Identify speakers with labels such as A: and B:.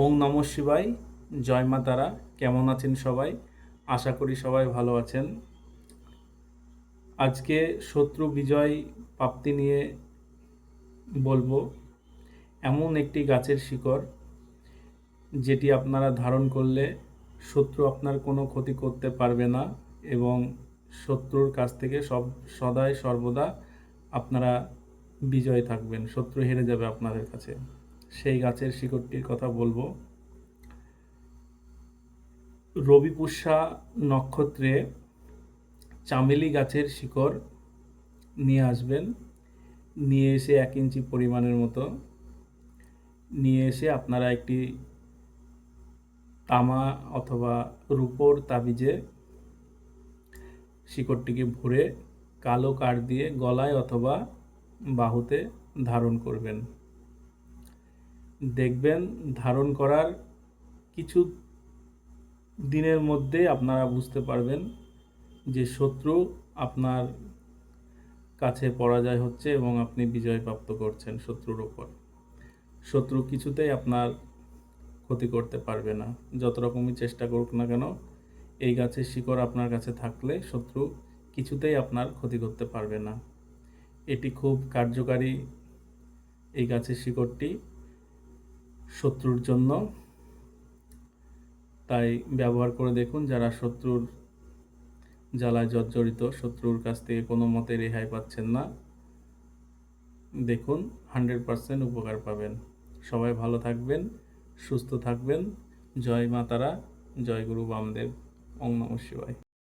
A: ওং নমঃ শিবায়। জয় মা তারা। কেমন আছেন সবাই? আশা করি সবাই ভালো আছেন। আজকে শত্রু বিজয় প্রাপ্তি নিয়ে বলবো। এমন একটি গাছের শিকড় যেটি আপনারা ধারণ করলে শত্রু আপনার কোনো ক্ষতি করতে পারবে না এবং শত্রুর কাছ থেকে সদাই সর্বদা আপনারা বিজয় থাকবেন, শত্রু হেরে যাবে আপনাদের কাছে। সেই গাছের শিকড়টির কথা বলবো। রবি পুষ্যা নক্ষত্রে চামেলি গাছের শিকড় নিয়ে আসবেন। নিয়ে এসে 1 ইঞ্চি পরিমাণের মতো নিয়ে এসে আপনারা একটি তামা অথবা রূপোর তাবিজে শিকড়টিকে ভরে কালো কাঠ দিয়ে গলায় অথবা বাহুতে ধারণ করবেন। দেখবেন ধারণ করার কিছু দিনের মধ্যে আপনারা বুঝতে পারবেন যে শত্রু আপনার কাছে পরাজয় হচ্ছে এবং আপনি বিজয় প্রাপ্ত করছেন শত্রুর উপর। শত্রু কিছুতেই আপনার ক্ষতি করতে পারবে না, যত রকমই চেষ্টা করুক না কেন। এই গাছের শিকড় আপনার কাছে থাকলে শত্রু কিছুতেই আপনার ক্ষতি করতে পারবে না। এটি খুব কার্যকারী, এই গাছের শিকড়টি শত্রুর জন্য। তাই ব্যবহার করে দেখুন। যারা শত্রুর জ্বালায় জর্জরিত, শত্রুর কাছ থেকে কোনো মতে রেহাই পাচ্ছেন না, দেখুন 100% উপকার পাবেন। সবাই ভালো থাকবেন, সুস্থ থাকবেন। জয় মা তারা, জয় গুরু বামদেব। ওং নমঃ শিবায়।